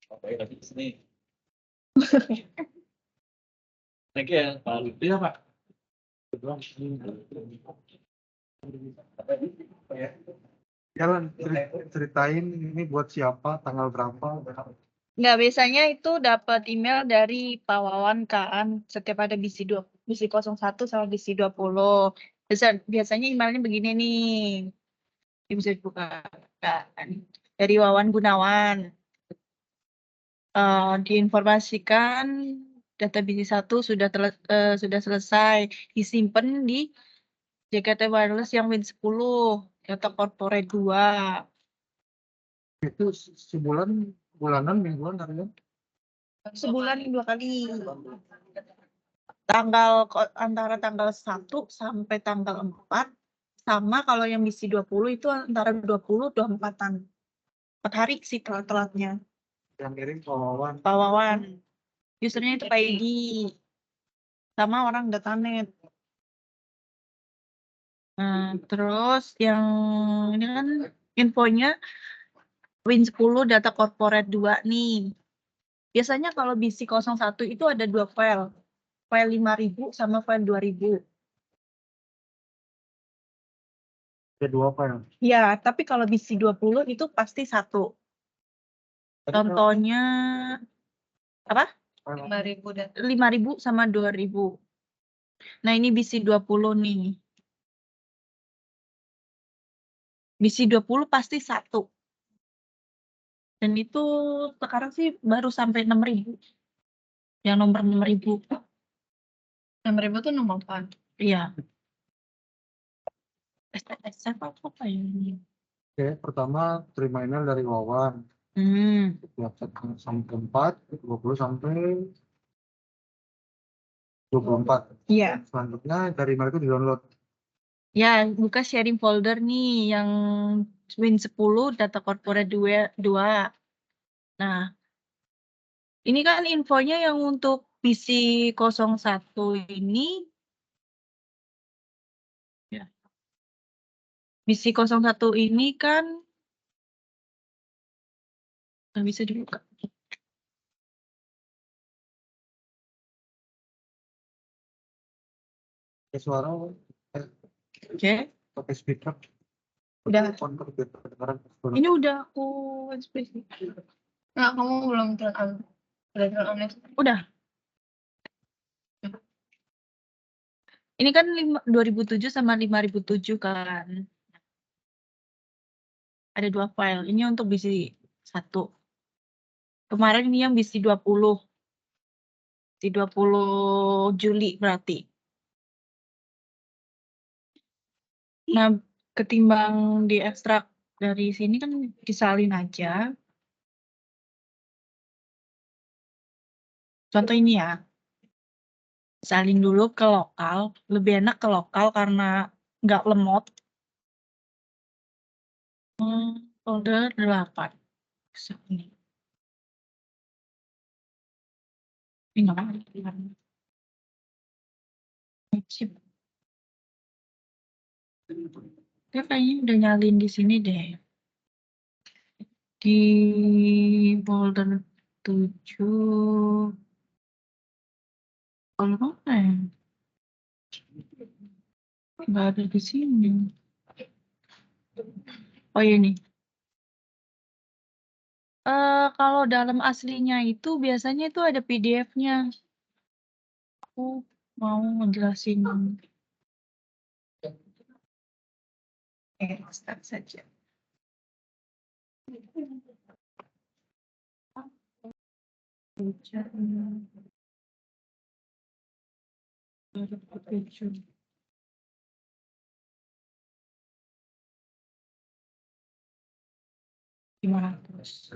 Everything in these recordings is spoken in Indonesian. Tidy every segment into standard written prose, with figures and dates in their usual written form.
Oke, lagi di sini. Thank you ya, Pak. Iya, Pak. Jalan ceritain ini buat siapa, tanggal berapa. Nggak, biasanya itu dapat email dari Pak Wawan kan, setiap ada BC 01 sama BC 20. Biasanya emailnya begini nih. Ini bisa dibuka kan. Dari Wawan Gunawan. Diinformasikan data BC 1 sudah selesai disimpan di JKT Wireless yang Win 10, data corporate 2. Itu sebulan, bulanan, mingguan, harian? Sebulan 2 kali. Antara tanggal 1 sampai tanggal 4, sama kalau yang BC 20 itu antara 20-24-an. 4 hari sih telat-telatnya. Yang kirim Pak Wawan. Pak Wawan. Usernya itu Pak Edi. Sama orang datanet. Nah, terus yang ini kan infonya Win 10 data corporate 2 nih. Biasanya kalau BC 01 itu ada 2 file. File 5.000 sama file 2.000. Ada 2 file. Ya, tapi kalau BC 20 itu pasti 1. Contohnya apa? 5.000 sama 2.000. Nah, ini BC 20 nih. BC 20 pasti 1. Dan itu sekarang sih baru sampai 6.000. Yang nomor 6.000. 6.000 tuh nomor apa? Iya. STS apa ya ini? Oke, pertama terima email dari Wawan. Setiap sampai 4, 20 sampai 24. Iya. Selanjutnya dari email itu di-download. Ya, buka sharing folder nih yang Win 10 data corporate 2. Nah, ini kan infonya yang untuk BC 01 ini. Ya. BC 01 ini kan nggak bisa dibuka. Suara. Oke. Pakai speaker. Udah. Ini udah aku ekspresi. Nggak, kamu belum turn on. Udah. Ini kan 2007 sama 5007 kan. Ada 2 file. Ini untuk BC 1. Kemarin ini yang BC 20. Di 20 Juli berarti. Nah, ketimbang diekstrak dari sini kan disalin aja. Contoh ini ya. Salin dulu ke lokal. Lebih enak ke lokal karena nggak lemot. Folder 8. Ini nggak apa-apa. Dia kayaknya udah nyalin di sini deh. Di folder 7. Kalau mana ya? Nggak ada di sini. Oh ini. Kalau dalam aslinya itu biasanya itu ada PDF-nya. Aku mau ngejelasin. Start saja. Gimana terus?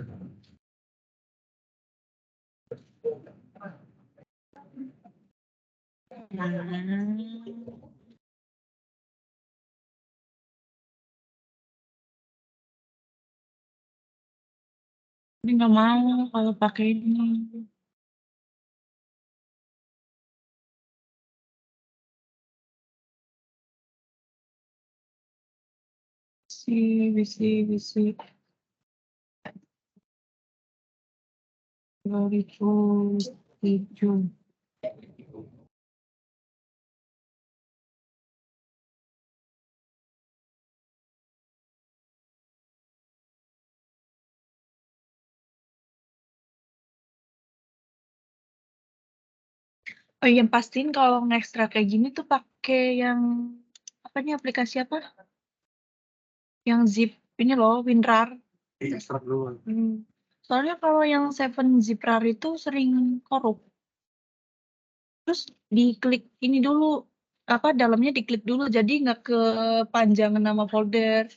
Ini nggak mau kalau pakai ini. Bisi. 2007. Oh iya, pastiin kalau ngekstrak kayak gini tuh pakai yang apa nih, aplikasi apa? Yang zip ini loh, WinRAR. Ekstrak dulu. Soalnya kalau yang 7-zip RAR itu sering korup. Terus diklik ini dulu, apa, dalamnya diklik dulu, jadi nggak kepanjangan nama folder.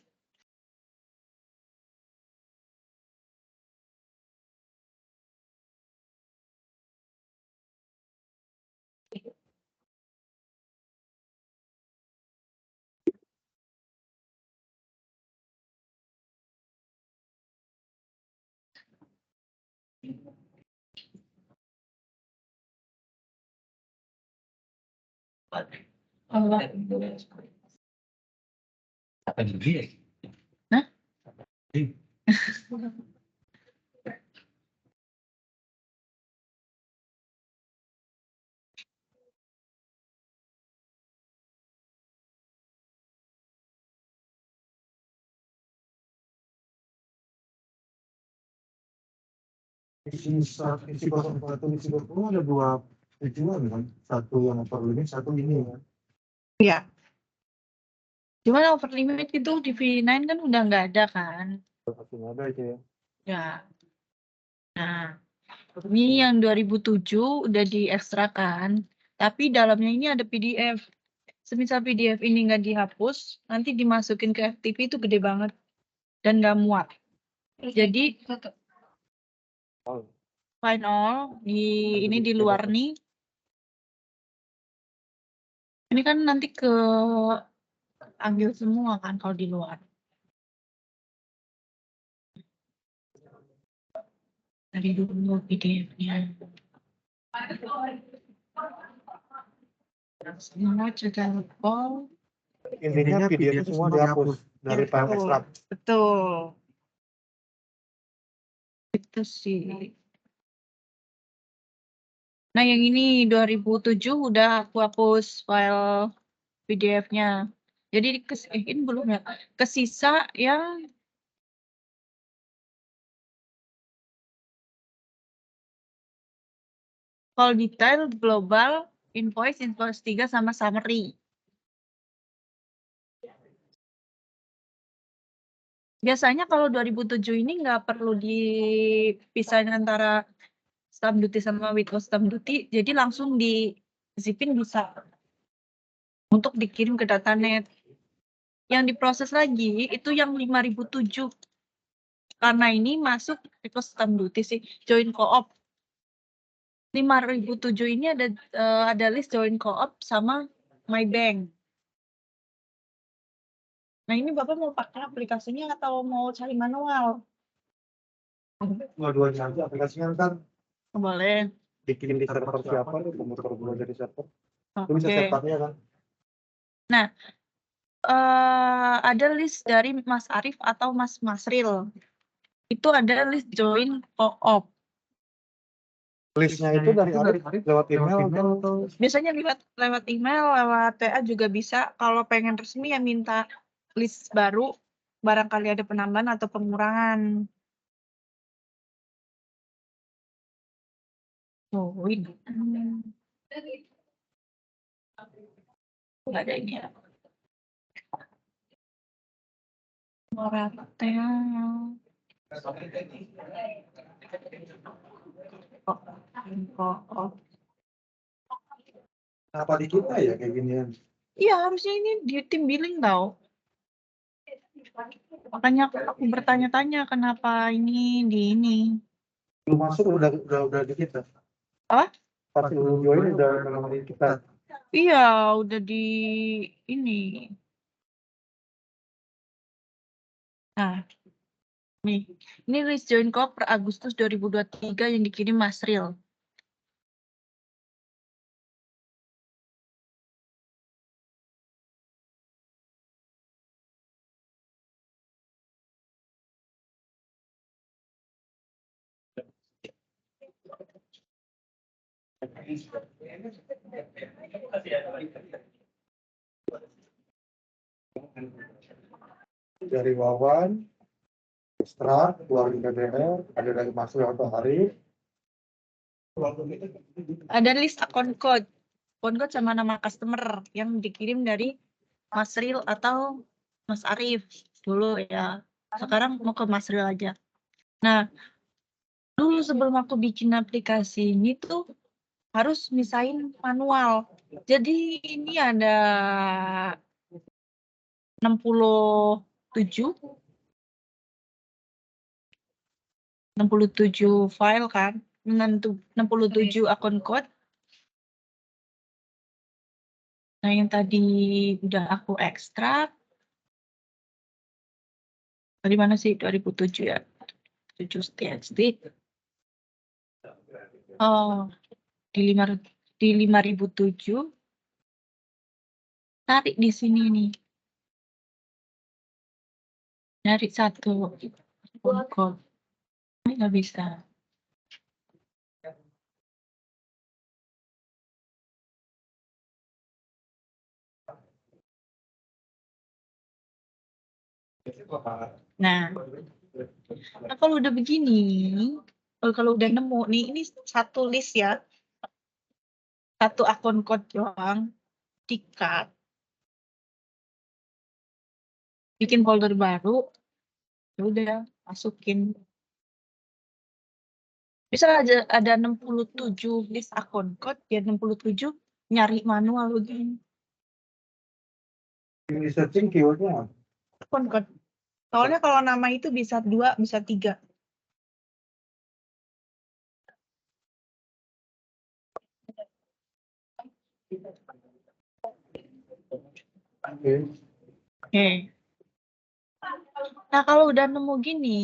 Allah. Apa dia? Hah? Isi 01, isi 20 ada 2 tujuan kan? Satu yang over limit, satu ini kan? Iya. Cuman over limit itu di V9 kan udah nggak ada kan? Masih ada itu ya. Ya. Nah, ini yang 2007 udah diekstrakan, tapi dalamnya ini ada PDF. Semisal PDF ini nggak dihapus, nanti dimasukin ke FTP itu gede banget dan nggak muat. Jadi find all ini di luar nih. Ini kan nanti ke ambil semua kan kalau di luar. Dari dulu PDF-nya. Semua juga lupa. Intinya PDF itu semua dihapus dari file ekstrak. Betul. Itu sih. Nah, yang ini 2007 udah aku hapus file PDF-nya. Jadi ini belum ya. Kesisa yang call detail, global, invoice 3 sama summary. Biasanya kalau 2007 ini nggak perlu dipisahin antara stamp duty sama withhold stamp duty, jadi langsung di zipin bisa untuk dikirim ke datanet. Yang diproses lagi itu yang 5007. Karena ini masuk withhold stamp duty sih, join co-op. 5007 ini ada list join co-op sama my bank. Nah, ini Bapak mau pakai aplikasinya atau mau cari manual? Dua-duanya aja aplikasinya kan Boleh. dikirim di server siapa, komputer dulu dari server. Itu bisa Oke. setupnya kan. Nah, ada list dari Mas Arif atau Mas Masril. Itu ada list join co-op. Listnya itu dari Arif lewat email atau? Biasanya lewat email, lewat TA juga bisa. Kalau pengen resmi ya minta list baru, barangkali ada penambahan atau pengurangan. Oh, ini. Nggak ada ini ya. Moratel. Oh. Apa di kita ya kayak ginian? Iya, harusnya ini di tim billing tau. Makanya aku bertanya-tanya kenapa ini di ini. Belum masuk udah di kita. Apa? Pas lu join udah memang di kita. Iya, udah di ini. Nah, nih. Ini list join co per Agustus 2023 yang dikirim Mas Ril. Dari Wawan, ekstrak, keluarin BBM, ada dari Masri atau Arif. Ada list akun code sama nama customer yang dikirim dari Mas Ril atau Mas Arif dulu ya. Sekarang mau ke Mas Ril aja. Nah, dulu sebelum aku bikin aplikasi ini tuh harus misahin manual. Jadi ini ada 67 file kan, 67 akun code. Nah, yang tadi udah aku ekstrak. Dari mana sih 2007 ya? 7 TXT. Oh, di 5007. Tarik di sini nih. Dari satu akun code. Ini nggak bisa. Nah, kalau udah begini, kalau udah nemu nih, ini satu list ya, satu akun code doang, di-cut, bikin folder baru, ya udah masukin. Bisa ada 67 list akun code, ya 67 nyari manual begini. Ini searching keywordnya. Akun code. Soalnya kalau nama itu bisa 2, bisa 3. Oke. Nah, kalau udah nemu gini,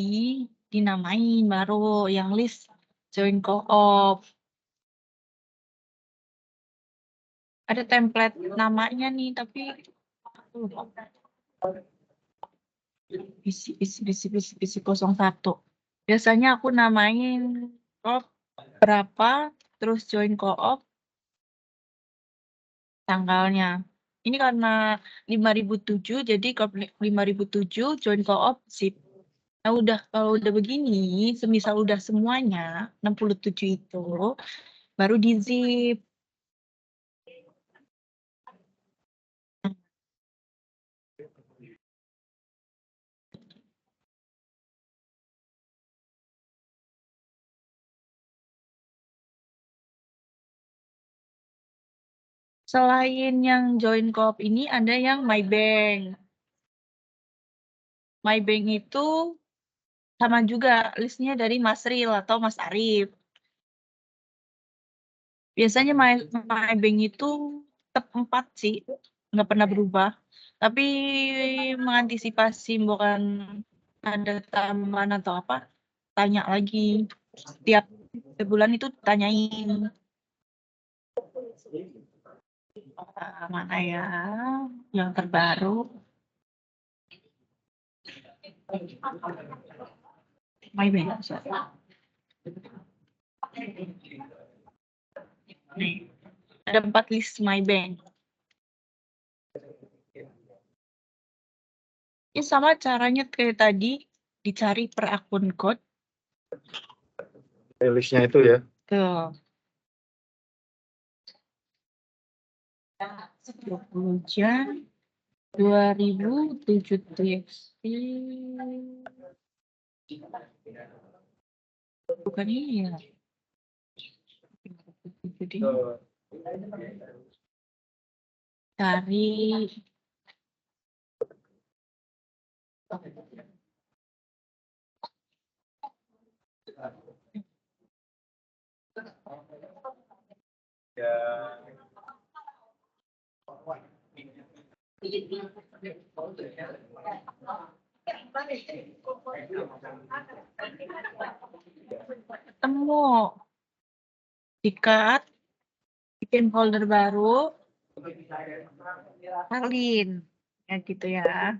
dinamain baru yang list join co-op. Ada template namanya nih, tapi aku lupa. Isi 01. Biasanya aku namain co-op berapa, terus join co-op, tanggalnya. Ini karena 5007, jadi kalau 5007 join co-op zip. Nah, kalau udah begini, semisal udah semuanya 67 itu baru di zip. Selain yang join co-op ini ada yang MyBank. MyBank itu sama juga listnya dari Mas Ril atau Mas Arif. Biasanya MyBank itu tetap 4 sih, nggak pernah berubah. Tapi mengantisipasi bukan ada tambahan atau apa, tanya lagi. Tiap bulan itu tanyain. Mana ya yang terbaru? MyBank. Nih, ada 4 list MyBank. Ini sama caranya kayak tadi, dicari per akun code. Listnya itu ya. Tuh. 20 jam, 2007 TXT. Bukan ini ya. Cari ketemu, di-cut, bikin folder baru, salin, ya gitu ya.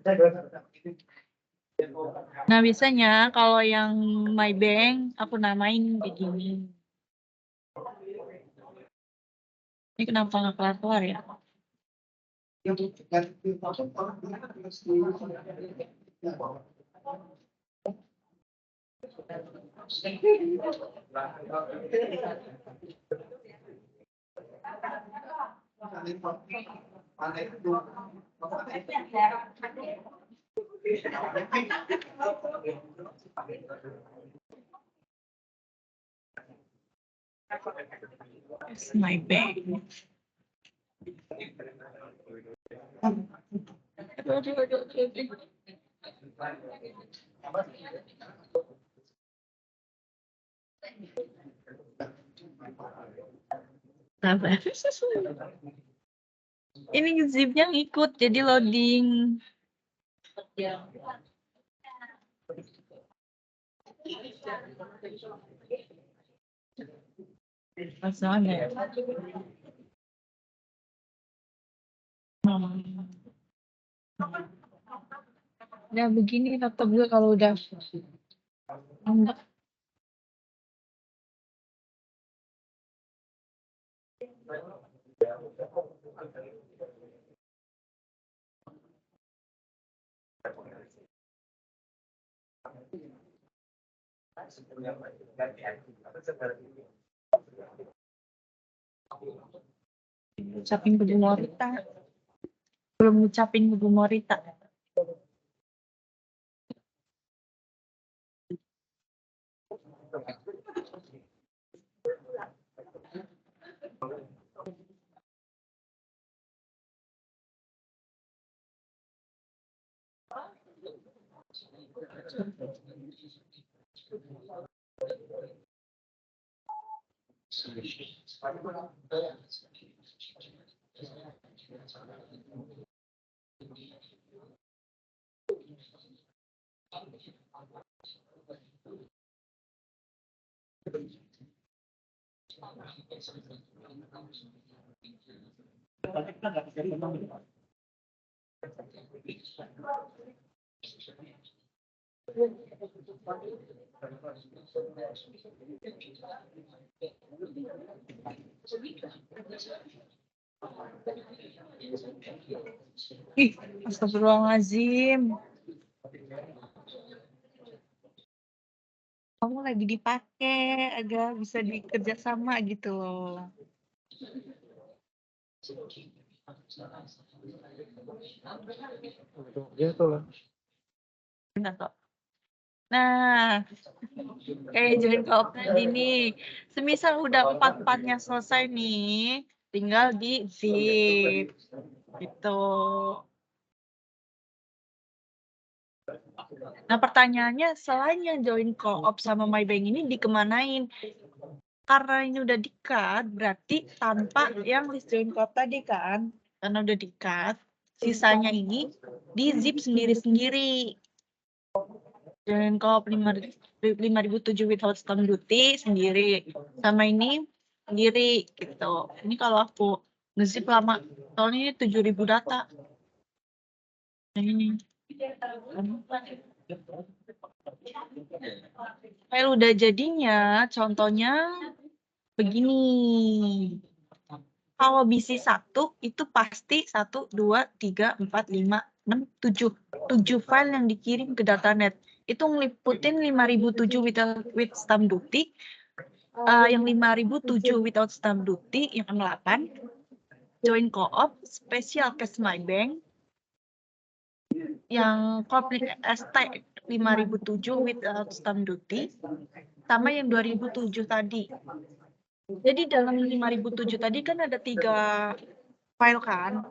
Nah, biasanya kalau yang MyBank aku namain begini. Ini kenapa nggak keluar-keluar ya? It's my bag. Aduh. Sabar. Ini zipnya ngikut, jadi loading. Masalahnya. Nah begini laptop gue kalau udah ngambek. Ngucapin ke Bu Morita. Belum ngucapin ke Bu Morita. Ih, astagfirullahaladzim. Kamu lagi dipakai agar bisa dikerja sama gitu loh. Gitu lah. Benar kok. Nah, kayak join co-op tadi nih. Semisal udah 4-4-nya selesai nih, tinggal di zip. Gitu. Nah, pertanyaannya selain yang join co-op sama MyBank ini dikemanain? Karena ini udah di-cut, berarti tanpa yang list join co-op tadi kan. Karena udah di-cut, sisanya ini di zip sendiri-sendiri. Join co-op 5.007 without stamp duty sendiri. Sama ini sendiri gitu. Ini kalau aku nge-zip lama, soalnya ini 7.000 data. Nah ini. File udah jadinya, contohnya begini. Kalau BC1 itu pasti 1, 2, 3, 4, 5, 6, 7. 7 file yang dikirim ke datanet. Itu ngeliputin 5.007 with stamp duty. Yang 5.007 without stamp duty, yang 8. Join co-op, special case MyBank. Yang complete ST 5.007 without stamp duty. Sama yang 2.007 tadi. Jadi dalam 5.007 tadi kan ada 3 file kan.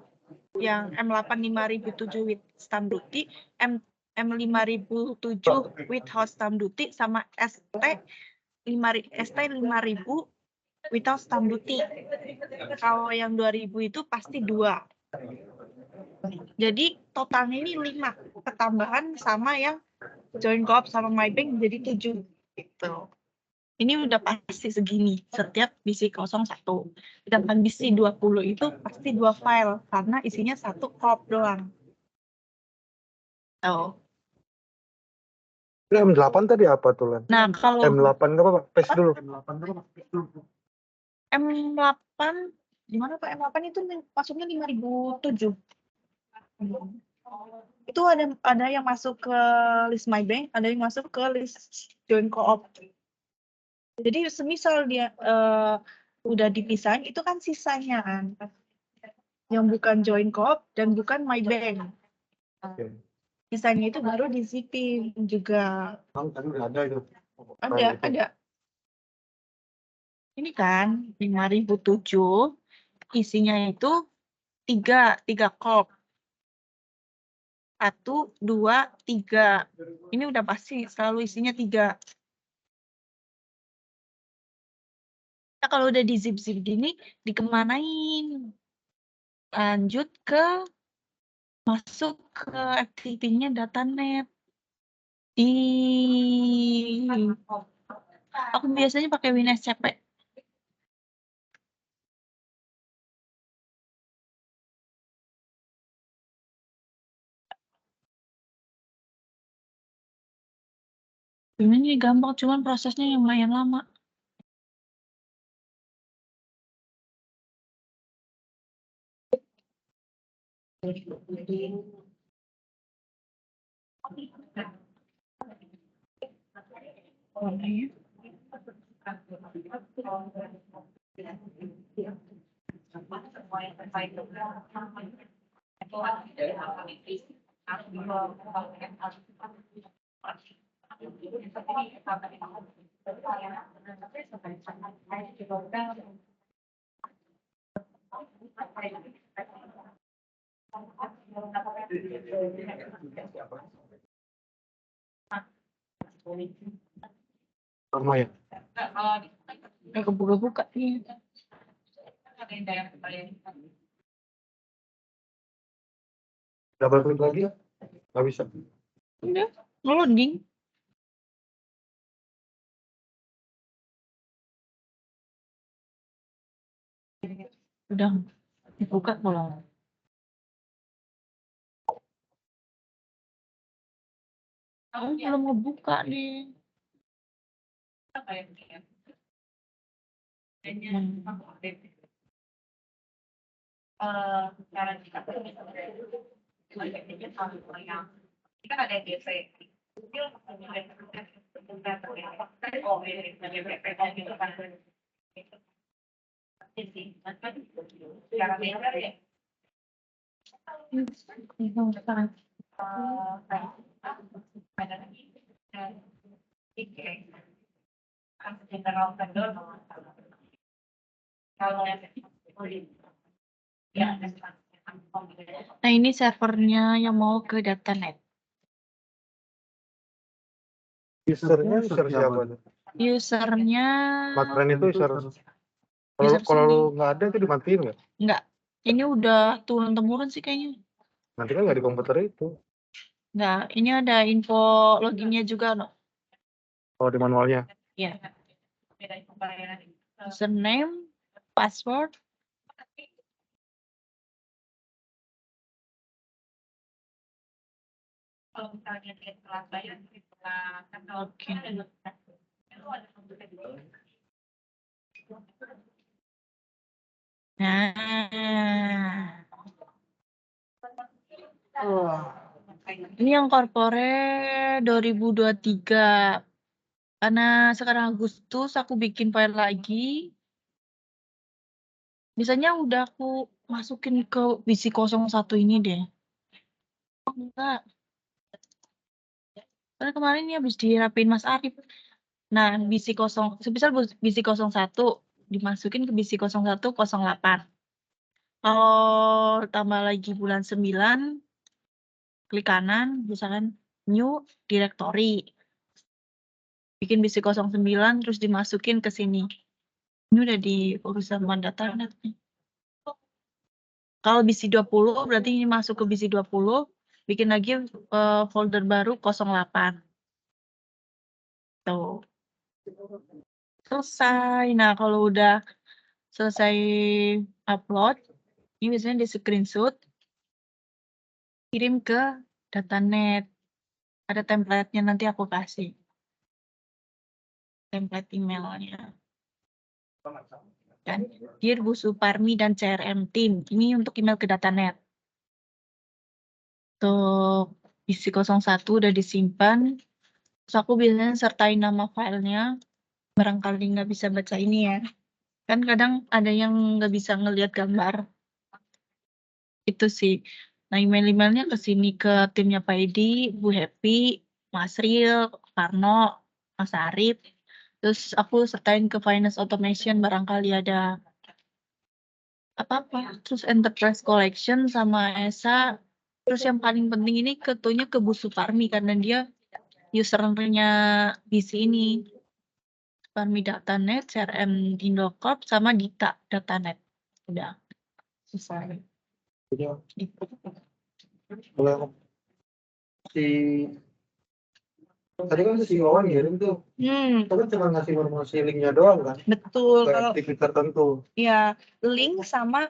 Yang M8 5.007 with stamp duty, M5.007 without stamp duty, sama ST 5.000 without stamp duty. Kalau yang 2.000 itu pasti 2. Jadi totalnya ini 5 ketambahan sama yang join co-op sama MyBank jadi 7 gitu. Ini udah pasti segini setiap BC01. Sedangkan BC20 itu pasti 2 file karena isinya 1 co-op doang. Oh. M8 tadi apa tuh, Lan? Nah, kalau M8 apa, Pak? Paste dulu. M8 Gimana Pak M8 itu masuknya 5007. Itu ada yang masuk ke list My Bank, ada yang masuk ke list Join Co-op. Jadi semisal dia udah dipisahin, itu kan sisanya kan. Yang bukan Join Co-op dan bukan My Bank. Oke. Sisanya itu baru disipin juga. Tadi udah ada itu. Ada. Ini kan 5007, isinya itu 3 kop. 1, 2, 3. Ini udah pasti selalu isinya 3. Nah, kalau udah di zip-zip gini, dikemanain? Lanjut ke masuk ke FTP-nya datanet. Aku biasanya pakai WinSCP. Ini gampang, cuman prosesnya yang lumayan lama. Sama ya. Kebuka-buka nih. Double klik lagi? Nggak bisa. Udah, loading. Udah dibuka belum? Aku belum ngebuka nih. Nah, ini servernya yang mau ke datanet. Usernya user siapa tuh? Usernya Matren itu user. User Kalau sendiri. nggak ada itu dimatiin nggak? Enggak. Ini udah turun-temurun sih kayaknya. Nanti kan nggak di komputer itu. Enggak, ini ada info loginnya juga loh. Kalau di manualnya. Ya. Username, password. Oke. Nah. Ini yang corporate 2023. Karena sekarang Agustus aku bikin file lagi. Biasanya udah aku masukin ke BC 01 ini deh. Oh, enggak. Karena kemarin ini habis dirapin Mas Arif. Nah, sebisa BC 01 dimasukin ke BC 0108. Kalau tambah lagi bulan 9, klik kanan, misalkan new directory. Bikin BC 09 terus dimasukin ke sini. Ini udah diurus sama datanet. Kalau BC 20 berarti ini masuk ke BC 20, bikin lagi folder baru 08. Tuh. Selesai. Nah, kalau udah selesai upload, ini biasanya di screenshot, kirim ke datanet. Ada template-nya, nanti aku kasih. Template emailnya. kan. Dear Bu Suparmi dan CRM Team, ini untuk email ke Datanet. Untuk BC 01 udah disimpan. Terus aku biasanya sertain nama filenya. Barangkali nggak bisa baca ini ya. Kan kadang ada yang nggak bisa ngelihat gambar. Itu sih. Nah, email-emailnya ke sini ke timnya Pak Edi, Bu Happy, Mas Ril, Parno, Mas Arif. Terus aku sertain ke Finance Automation barangkali ada apa-apa. Terus Enterprise Collection sama ESA. Terus yang paling penting ini ketuanya ke Bu Suparmi karena dia usernya BC ini. Suparmi Datanet, CRM Indocorp, sama Dita Datanet. Udah selesai. Gitu. Boleh si tadi kan si Wawan ngirim tuh, itu kan cuma ngasih informasi linknya doang kan, Betul. ke Kalau aktivitas tertentu. ya link sama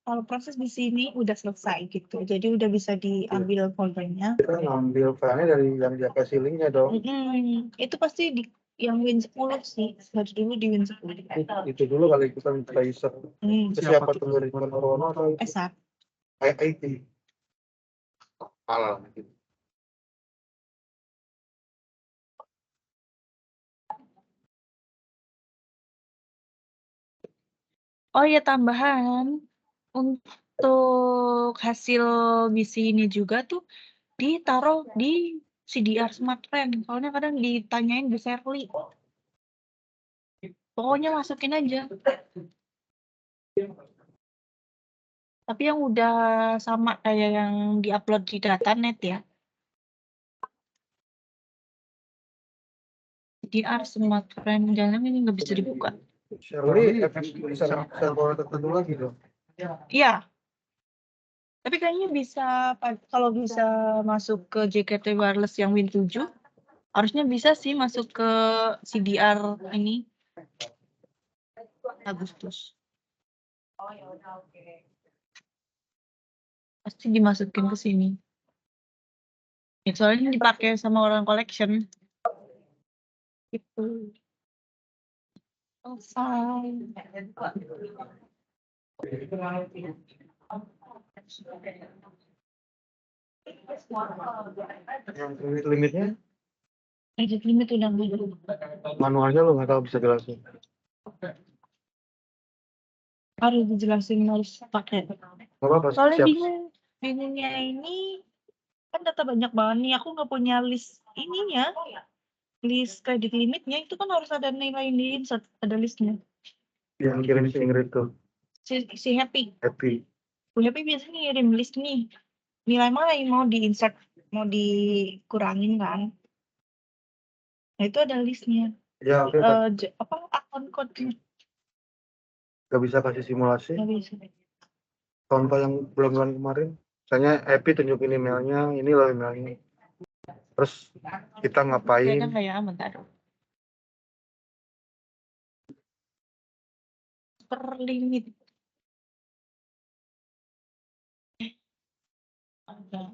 kalau proses di sini udah selesai gitu. Jadi udah bisa diambil foldernya. Kita ngambil filenya dari yang dia kasih linknya dong. Itu pasti di yang Win 10 sih. Harus dulu di Win 10. Itu dulu kali kita minta user. Itu siapa tuh dari Rono atau Esa. IT? Alah gitu. Oh ya, tambahan untuk hasil misi ini juga tuh ditaruh di CDR Smart Friend. Soalnya kadang ditanyain Bu Serly. Pokoknya masukin aja. Tapi yang udah sama kayak yang diupload di Datanet ya. CDR Smart Friend, jangan ini nggak bisa dibuka. Shirley bisa server tertentu lagi dong. Iya. Tapi kayaknya bisa, kalau bisa masuk ke JKT Wireless yang Win 7, harusnya bisa sih masuk ke CDR ini. Agustus. Pasti dimasukin ke sini. Ya, soalnya dipakai sama orang collection. Gitu. Selesai. Yang limitnya Exit limit udah nggak ada. manualnya lo nggak tahu bisa jelasin. Harus dijelasin, harus pakai. Nggak apa-apa. Soalnya Siap. bingungnya ini kan data banyak banget nih. Aku nggak punya list ininya. List kredit limitnya itu kan harus ada nilai di insert, ada listnya. Yang kirim si Ingrid tuh. Si Happy. Happy. Bu Happy biasanya ngirim list nih. Nilai mana yang mau di insert, mau dikurangin kan? Nah itu ada listnya. Ya oke. Apa akun code-nya? Gak bisa kasih simulasi. Nggak bisa. Contoh yang bulan-bulan kemarin. Misalnya Happy tunjukin emailnya, ini loh emailnya. Terus kita ngapain? Ada nggak ya? Bentar. Per limit. Ada.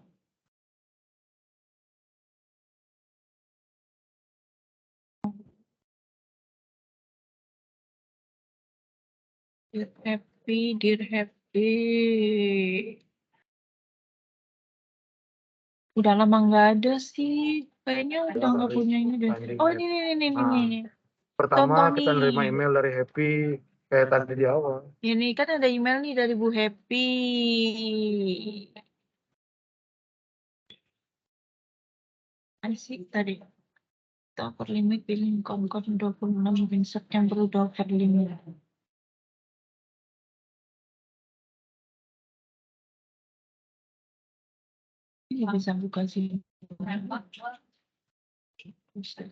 Dear Happy. Udah lama nggak ada sih. Kayaknya udah nggak punya ini deh. Oh ini. Pertama Contoh kita nih. nerima email dari Happy kayak tadi di awal. Ini kan ada email nih dari Bu Happy. Apa sih tadi? Over limit billing Comcast 26 September udah over limit. Ini bisa buka sih. Bisa.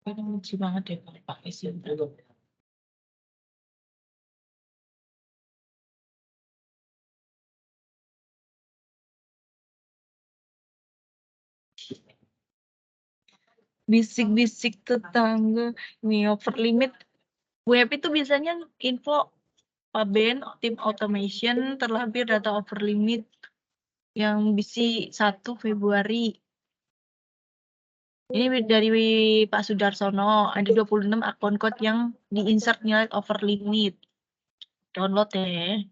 Ini lucu banget deh kalau pakai sih. Bisik-bisik tetangga. Ini over limit. Bu Happy itu biasanya info Pak Ben, tim automation terlebih data over limit yang BC 1 Februari. Ini dari Pak Sudarsono, ada 26 akun code yang di-insert nilai over limit. Download ya.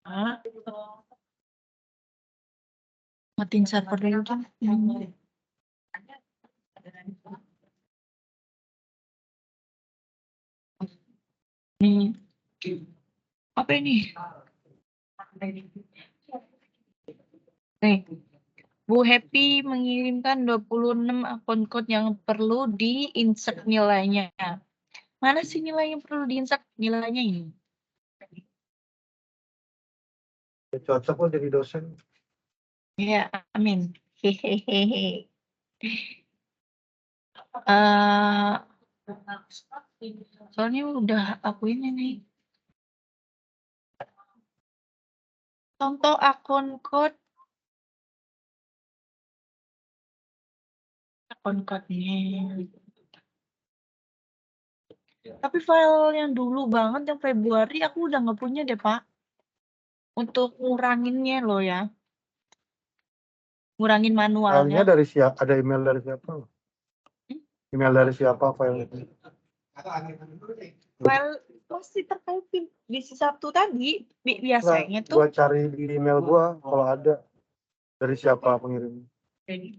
Ah, matiin server dulu kan. Nih. Apa ini? Nih. Bu Happy mengirimkan 26 akun code yang perlu di-insert nilainya. Mana sih nilai yang perlu di-insert nilainya ini? Ya, cocok kok jadi dosen. Ya, amin. Hehehe. Soalnya udah aku ini nih. Contoh akun code. Akun code-nya. Tapi file yang dulu banget, yang Februari, aku udah nggak punya deh, Pak. Untuk nguranginnya loh ya. Ngurangin Filenya manualnya. dari siapa? Ada email dari siapa? Email dari siapa file itu? File masih terkait misi Sabtu tadi. Biasanya tuh. Gua cari di email gua kalau ada dari siapa pengirim. File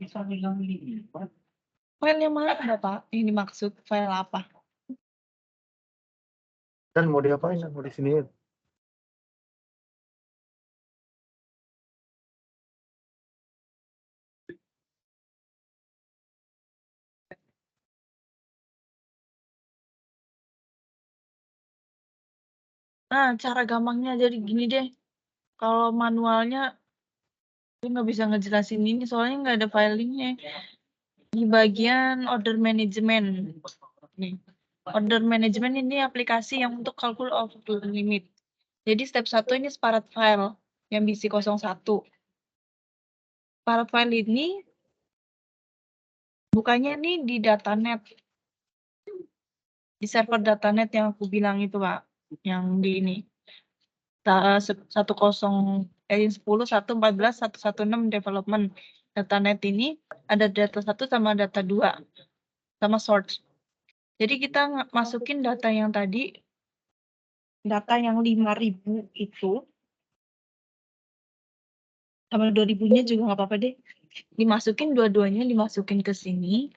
yang mana ada, Pak? Ini maksud file apa? Dan mau diapain? Mau di sini? Nah, cara gampangnya jadi gini deh. Kalau manualnya, gue nggak bisa ngejelasin ini soalnya nggak ada filingnya. Di bagian order management. Nih. Order management ini aplikasi yang untuk kalkul over limit. Jadi step 1 ini separate file yang BC 01. Separate file ini bukannya nih di datanet. Di server datanet yang aku bilang itu, Pak. Yang di ini. 10.114.116 development. Datanet ini ada data 1 sama data 2 sama source. Jadi kita masukin data yang tadi, data yang 5.000 itu sama 2.000-nya juga nggak apa-apa deh. Dimasukin dua-duanya, dimasukin ke sini.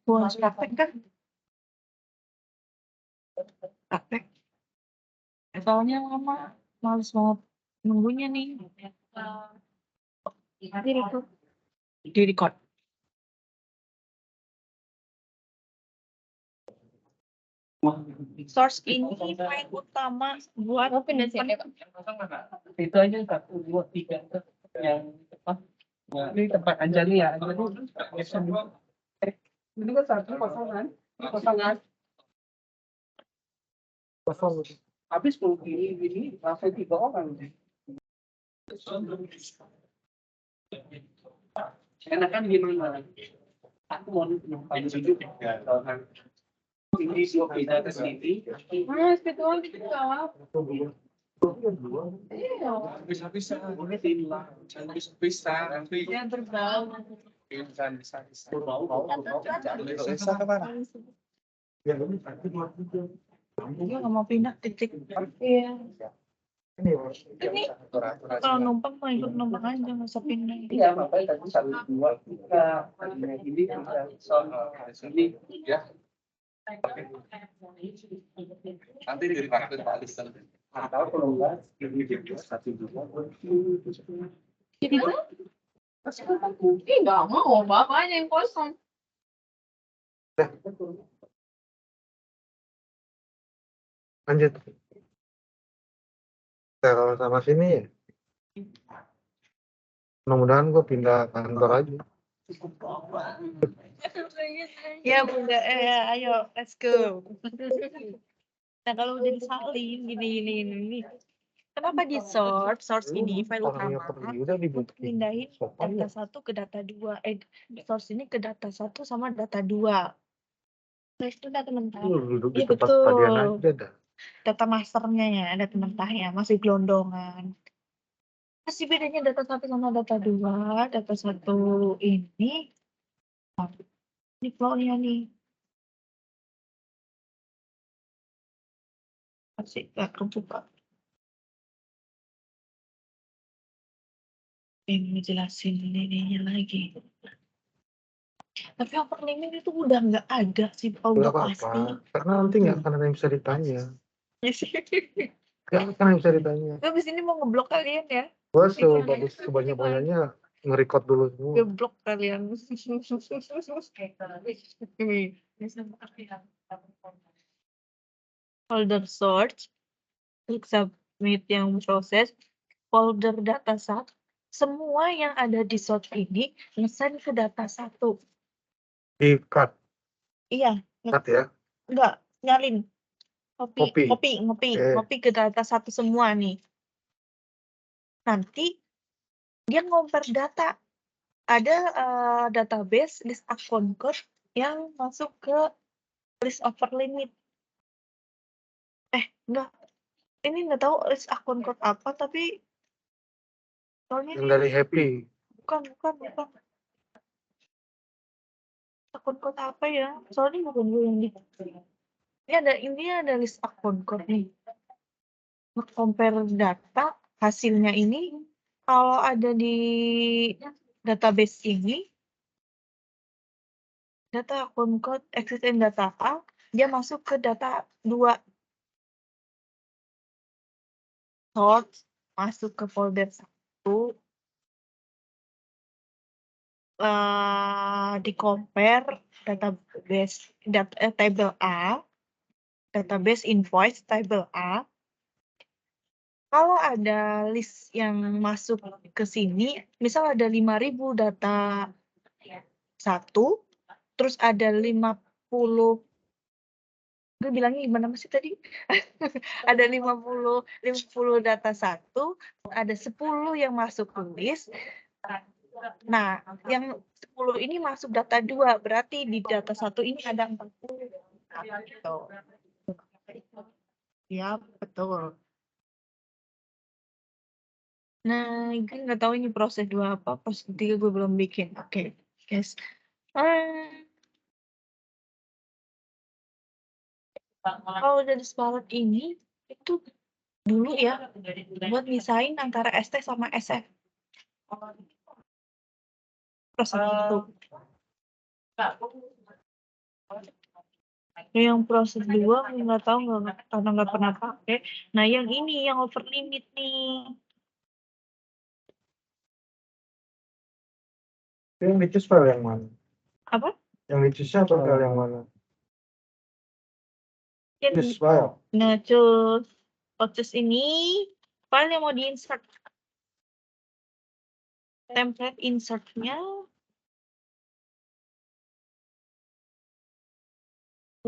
Gua harus praktek kan? Praktek. Soalnya lama, males banget nunggunya nih. Di record. Source ini file utama buat pindah sini, Pak. Itu aja 1, 2, 3 tuh yang apa? Nah, ini tempat Anjali ya. Anjali ini kan 1 kosongan. Kosongan. Kosong. Habis 10 ini langsung 3 orang. Enakan gimana? Aku mau numpang duduk ya. Ini dua pindah ke sini. Mas, itu lagi juga. Bisa-bisa. Ini tilang. Bisa-bisa. Ya, berbau. Bisa. Bisa kemana? Ya, ini satu, dua, tiga. dia nggak mau pindah titik. Iya. Ini Kalau numpang mau ikut numpang aja nggak usah pindah. Iya, makanya tadi 1, 2, 3. Ini bisa sini ya. Nanti dari kartu Pak Alisan. Atau kalau enggak, ini dia 1, 2. Jadi Ih, nggak mau, bapaknya yang kosong. lanjut. Kalau sama sini ya. Mudah-mudahan gue pindah kantor aja. ya bunda, ayo let's go. Nah kalau udah disalin gini. Kenapa di source ini file Orangnya utama pergi udah untuk dibuat pindahin sopan ya. data 1 ke data 2. Source ini ke data 1 sama data 2. Nah, itu data mentah. Lu duduk di Iya tempat tadian betul. aja dah. Data masternya ya, data mentahnya masih gelondongan. Pasti bedanya data 1 sama data 2. Data 1 ini flow-nya nih. Masih nggak kebuka. Pengen ngejelasin ininya lagi. Tapi upper limit itu udah nggak ada sih, Pak, Nggak udah apa-apa, pasti. karena nanti nggak akan ada yang bisa ditanya. Nggak akan ada yang bisa ditanya. Gue abis ini mau ngeblok kalian ya. Gua sebagus sebanyak-banyaknya nge-record dulu semua. Ngeblok kalian. Folder search, klik submit yang proses, folder data 1, semua yang ada di search ini nge-send ke data 1. Di cut Iya, ya. enggak, nyalin. Copy. Ngopi ke data 1 semua nih. Nanti dia ngomper data. Ada database list account code yang masuk ke list over limit. Enggak. Ini nggak tahu list account code apa, tapi soalnya Yang dari Happy. bukan. Akun code apa ya? Soalnya bukan gue yang di. Ini ada list akun code nih. Compare data hasilnya ini kalau ada di database ini data akun code existing data A, dia masuk ke data 2. Sort masuk ke folder 1. Di compare database table A, database invoice table A. Kalau ada list yang masuk ke sini, misal ada 5.000 data 1, terus ada 50, gue bilangnya gimana sih tadi? Ada 50 data 1, ada 10 yang masuk ke list. Nah, yang 10 ini masuk data 2, berarti di data 1 ini ada 40. Gitu. Ya, betul. Nah, gue nggak tahu ini proses 2 apa, proses 3 gue belum bikin. Oke, guys. Kalau udah disparate ini, itu dulu ya, buat misahin antara ST sama SF. Proses itu. Yang proses 2 nggak tahu, karena nggak pernah pakai. Nah, yang ini yang over limit nih. Yang di choose file yang mana? Apa? Yang di choose file yang mana? Choose file. Nah, choose ini file yang mau di-insert. Template insert-nya.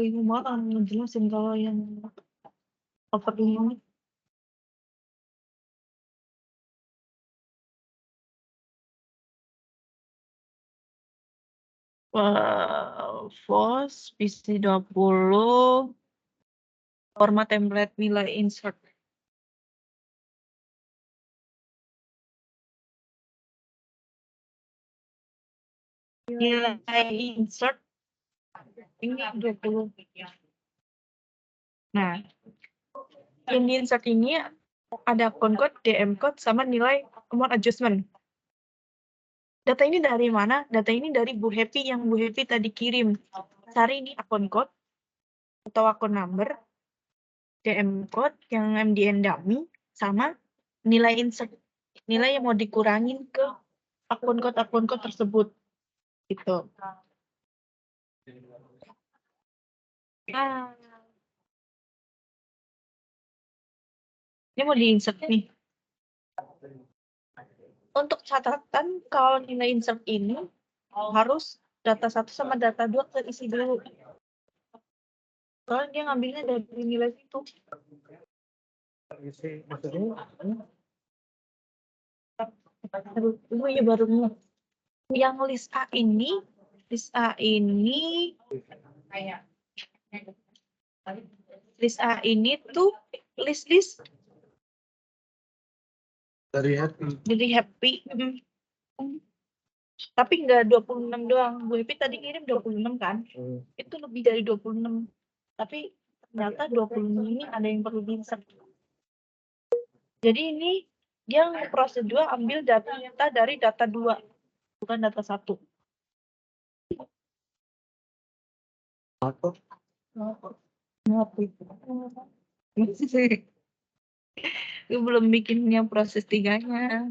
Bingung banget ngejelasin kalau yang over limit. FOSS, PC20, format template nilai insert. Nilai insert ini 20. Nah, yang di insert ini ada account code, DM code, sama nilai amount adjustment. Data ini dari mana? Data ini dari Bu Happy yang Bu Happy tadi kirim. Cari ini account code atau account number, DM code yang MDN dummy, sama nilai insert. Nilai yang mau dikurangin ke akun code tersebut. Gitu. Ini mau di-insert nih. Untuk catatan, kalau nilai insert ini harus data 1 sama data 2 terisi dulu. Soalnya dia ngambilnya dari nilai itu. Maksudnya? Gue ya baru ngeh. Yang list A ini list A ini tuh list Dari Happy. Jadi happy. Tapi nggak 26 doang. Bu Happy tadi kirim 26 kan? Itu lebih dari 26. Tapi ternyata 26 ini ada yang perlu di-insert. Jadi ini dia proses 2 ambil data dari data 2, bukan data 1. Apa? Gue belum bikinnya proses 3-nya.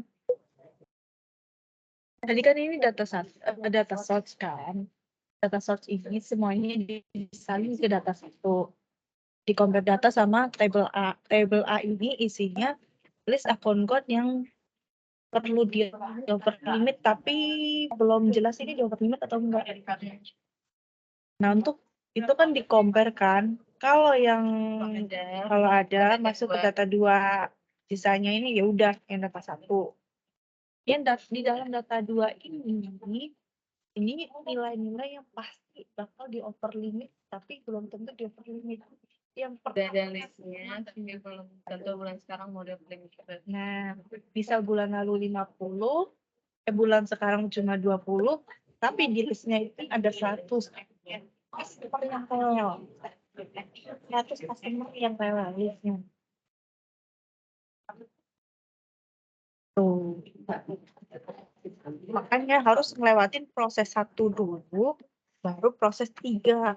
Tadi kan ini data source kan. Data source ini semuanya disalin ke data 1. Di compare data sama table A. Table A ini isinya list akun code yang perlu di overlimit tapi belum jelas ini di overlimit atau enggak. Nah, untuk itu kan di compare kan. Kalau ada masuk ke data 2, sisanya ini ya udah yang data 1. Yang di dalam data 2 ini nilai-nilai yang pasti bakal di overlimit tapi belum tentu di overlimit. Yang Ada listnya, tapi belum tentu bulan sekarang mau limit. Nah, bisa bulan lalu 50, bulan sekarang cuma 20, tapi di listnya itu ada 100. Customer yang rewel. 100 customer yang rewel listnya. Tuh. Makanya harus ngelewatin proses 1 dulu, baru proses 3.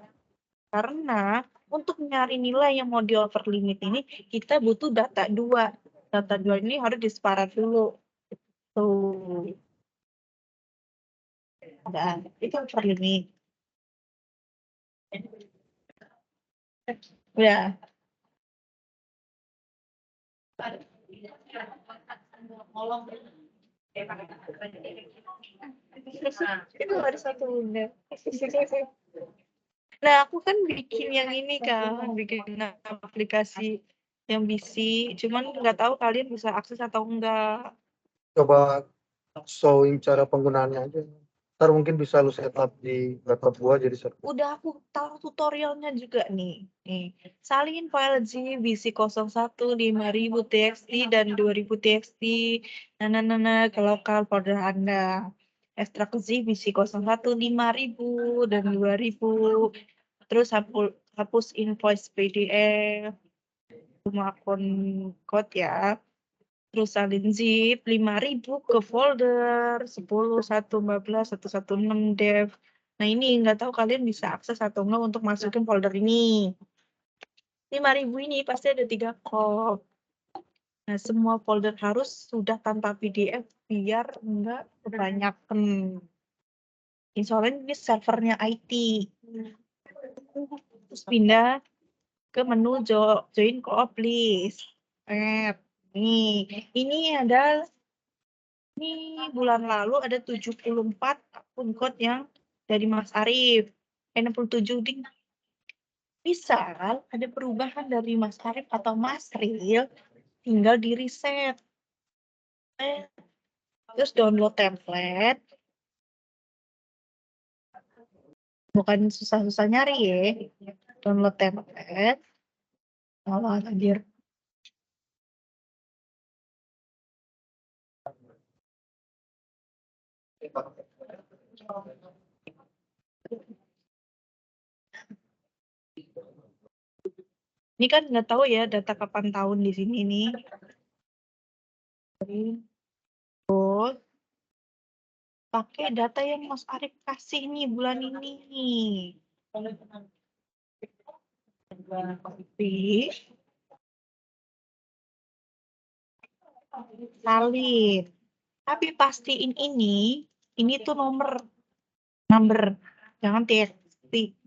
Karena untuk nyari nilai yang mau di overlimit ini, kita butuh data 2. Data 2 ini harus diseparat dulu. Tuh. Dan itu overlimit. Ya. Itu ada 1 bunda. Nah, aku kan bikin yang ini kan, bikin aplikasi yang BC, cuman nggak tahu kalian bisa akses atau enggak. Coba showing cara penggunaannya aja. Ntar mungkin bisa lu setup di laptop gua jadi server. Udah aku taruh tutorialnya juga nih. Salin file zip BC01 5000 txt dan 2000 txt. Nah, ke lokal folder Anda. Ekstrak zip BC01 5000 dan 2000. Terus hapus invoice PDF. Semua akun code ya. Terus salin zip 5000 ke folder 10, 1, 14, 116 dev. Nah, ini nggak tahu kalian bisa akses atau enggak untuk masukin folder ini. 5000 ini pasti ada 3 kop. Nah, semua folder harus sudah tanpa PDF biar enggak kebanyakan. Soalnya ini servernya IT. Terus pindah ke menu join co-op list. Nih, ini ada bulan lalu ada 74 akun code yang dari Mas Arif. 67 ding. Misal ada perubahan dari Mas Arif atau Mas Ril, tinggal di reset. Terus download template. Bukan susah-susah nyari ya. Download template. Oh, hadir. Ini kan nggak tahu ya data kapan tahun di sini nih. Terus pakai data yang Mas Arif kasih nih bulan ini. Salin. Tapi pastiin ini tuh number. Jangan txt.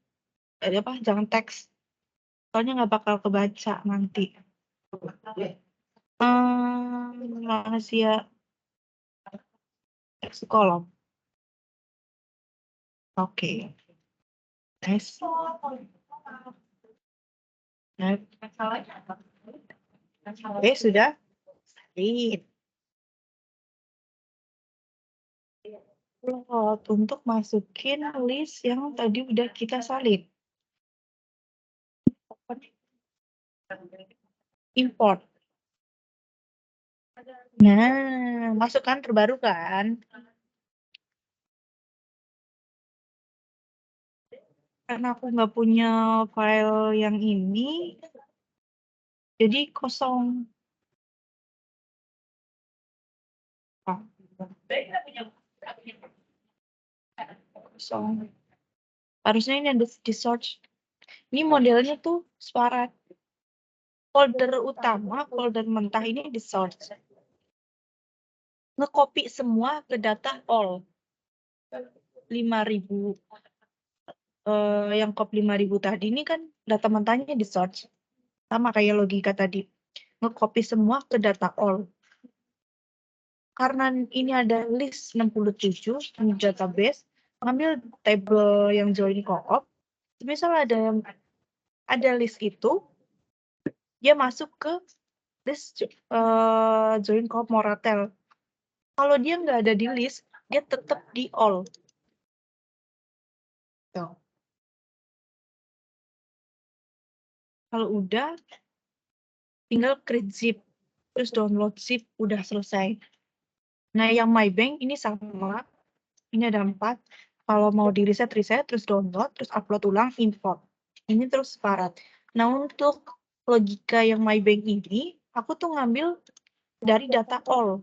Jangan teks. Soalnya nggak bakal kebaca nanti. Rahasia teks kolom. Oke. Nice. Oke, sudah. Salin. Load untuk masukin list yang tadi udah kita salin. Import. Nah, masuk kan terbaru kan? Karena aku nggak punya file yang ini, jadi kosong. Ah, kosong. Harusnya ini ada di search. Ini modelnya tuh suara folder utama, folder mentah ini di search. Nge-copy semua ke data all. 5.000 yang copy 5.000 tadi ini kan data mentahnya di search. Sama kayak logika tadi. Nge-copy semua ke data all. Karena ini ada list 67 di database, ngambil table yang join co-op. Misal ada list itu, dia masuk ke list join co-op Moratel. Kalau dia nggak ada di list, dia tetap di all. Tuh. Kalau udah, tinggal create zip, terus download zip, udah selesai. Nah, yang MyBank ini sama, ini ada 4. Kalau mau di reset, terus download, terus upload ulang, import. Ini terus separat. Nah, untuk logika yang MyBank ini, aku tuh ngambil dari data all.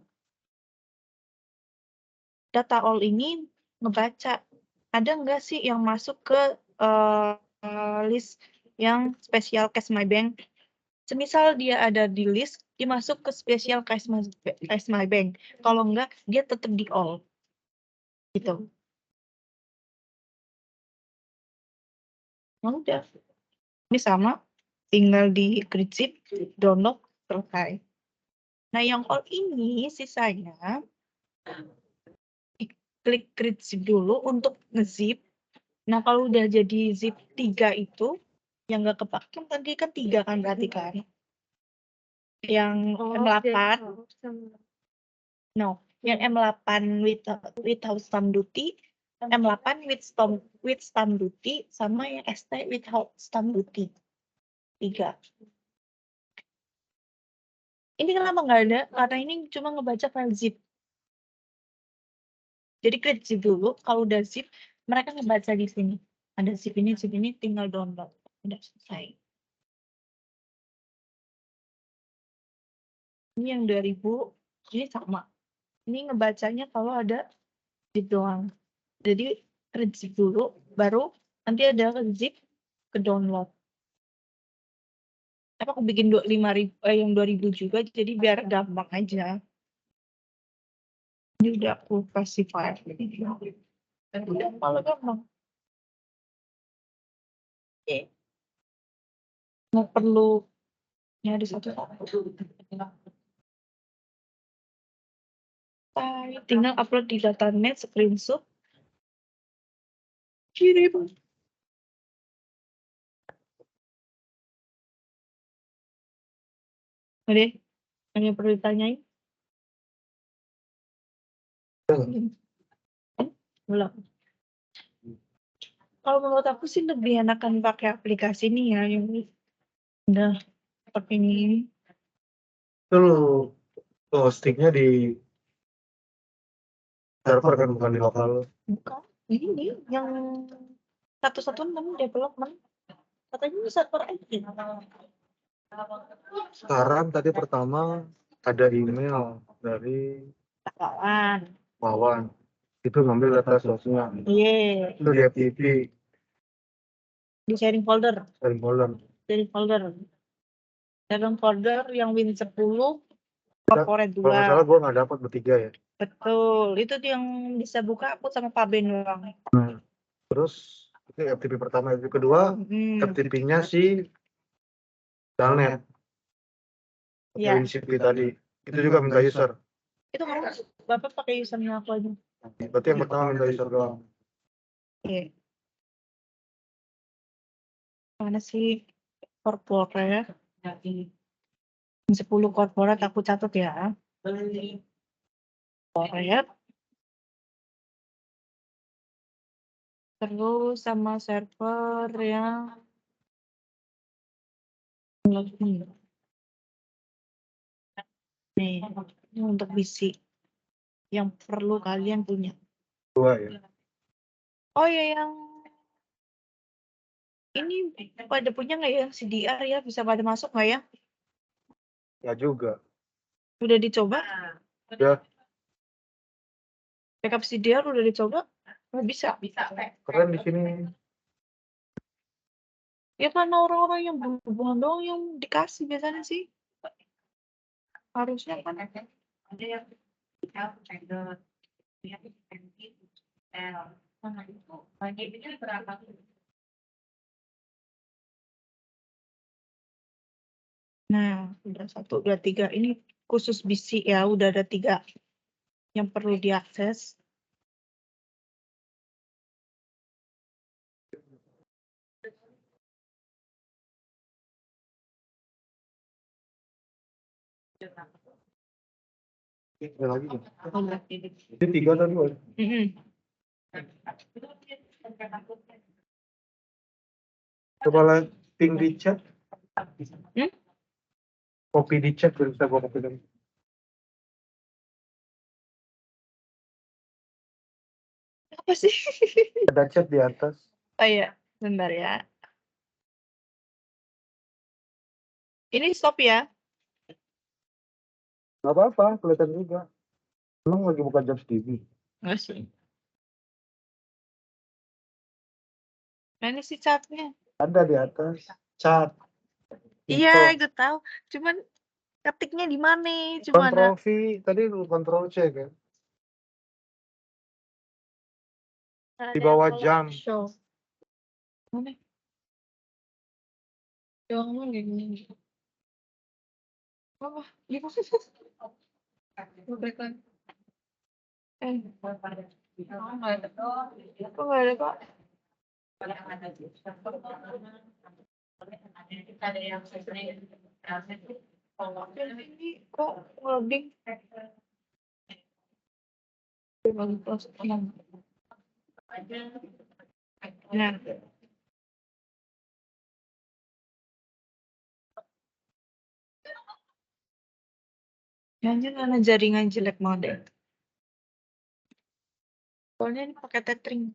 Data all ini ngebaca, ada nggak sih yang masuk ke list yang special case MyBank. Semisal dia ada di list, dia masuk ke special case MyBank. Kalau enggak, dia tetap di all. Gitu. Nah, udah. Ini sama, tinggal di create zip, download, selesai. Nah, yang all ini sisanya klik create zip dulu untuk nge-zip. Nah, kalau udah jadi zip 3 itu, yang nggak kepake tadi kan 3 kan berarti kan. Yang M8, no, yang M8 without stamp duty, M8 with stamp duty, sama yang ST without stamp duty. 3. Ini kenapa nggak ada? Karena ini cuma ngebaca file zip. Jadi create zip dulu, kalau udah zip, mereka ngebaca di sini. Ada zip ini, tinggal download. Udah selesai. Ini yang 2000, ini sama. Ini ngebacanya kalau ada zip doang. Jadi create zip dulu, baru nanti ada zip ke download. Tapi aku bikin 5.000, yang 2000 juga, jadi biar gampang aja. Ini udah aku kasih file. Dan udah malah gampang. Oke. Nggak perlu nyari satu-satu. Tinggal upload di datanet, screenshot, kirim. Oke, ada yang perlu ditanyain? Belum. Kalau menurut aku sih lebih enakan pakai aplikasi ini ya, yang udah pakai ini. Itu lu hostingnya di server kan, bukan di lokal lu. Bukan, ini yang 116 development. Katanya ini server IT. Sekarang tadi pertama ada email dari Kawan. Wawan. Itu ngambil data source-nya. Iya, Itu di FTP, di sharing folder. dari folder. Sharing folder yang Win 10, corporate Kalau nggak salah 2. gue nggak dapat bertiga ya. Betul, itu tuh yang bisa buka aku sama Pak Ben doang. Terus itu FTP pertama, itu kedua FTP-nya si Dalnet. Ya. WinCP tadi. Itu juga minta user. Itu kan Bapak pakai username aku aja. Berarti yang pertama minta user doang. Oke. Mana sih corporate? 10 corporate aku catat ya. Corporate. Terus sama server yang Nih, ini untuk BC yang perlu kalian punya. 2 ya. Oh ya, yang ini pada punya nggak ya CDR ya? Bisa pada masuk nggak ya? Nggak juga. Udah dicoba? Ya, Backup CDR udah dicoba? Nggak bisa. keren di sini. Ya karena orang-orang yang berhubungan doang yang dikasih biasanya sih. Harusnya kan. Nah, udah 1, 2, 3. Ini khusus BC ya, udah ada 3 yang perlu diakses. Ada lagi nih. Ini 3 tadi. Woy. Mhm. Coba lihat ping di chat. Hmm? Copy di chat biar bisa gua copy lagi. Apa sih? Ada chat di atas. Oh iya, bentar ya. Ini stop ya. Nggak apa-apa, kelihatan juga. Emang lagi buka Jobs TV. Nggak sih. Mana sih chatnya? Ada di atas. Chat. Iya, Info. itu tahu. Cuman ketiknya di mana? Cuma ada. Control V. Tadi lu Control C kan. Di bawah jam. Show. Mana? Yang mana gini? Apa? Gimana? Back lagi. Kok nggak ada, Pak? Ini kok loading? Nah, jangan karena jaringan jelek banget. Soalnya ini pakai tethering.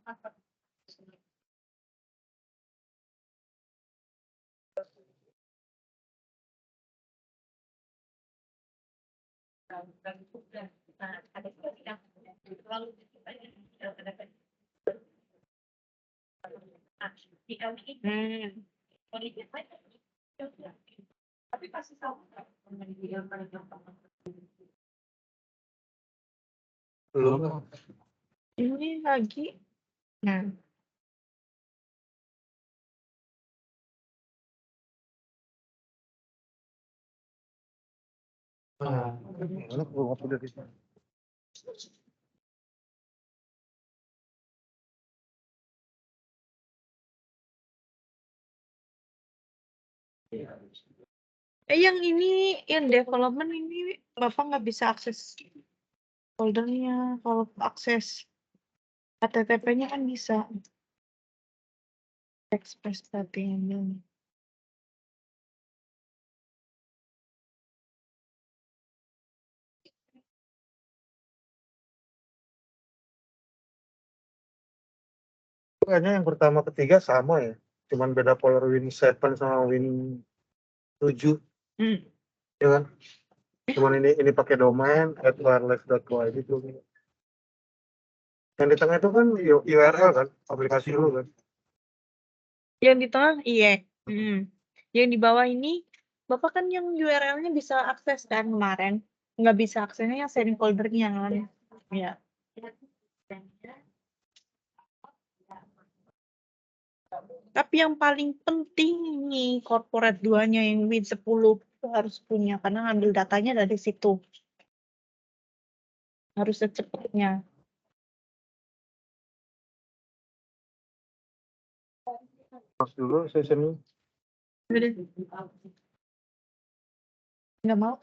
Belum. Ini lagi. Nah, Mana gua copy dari sana. yang ini, yang development ini Bapak nggak bisa akses foldernya. Kalau akses HTTP-nya kan bisa. Express setting. Kayaknya yang pertama ketiga sama ya. Cuman beda polar Win7 sama Win7. Ya kan? Cuman ini pakai domain @wireless.co gitu. Yang di tengah itu kan URL kan, aplikasi lu kan. Yang di tengah, iya. Yang di bawah ini, Bapak kan yang URL-nya bisa akses kan kemarin. Nggak bisa aksesnya yang sharing foldernya kan. Ya. Tapi yang paling penting nih, corporate 2-nya yang Win10 harus punya, karena ngambil datanya dari situ. Harus secepatnya. Mas dulu sessionnya. Nggak mau.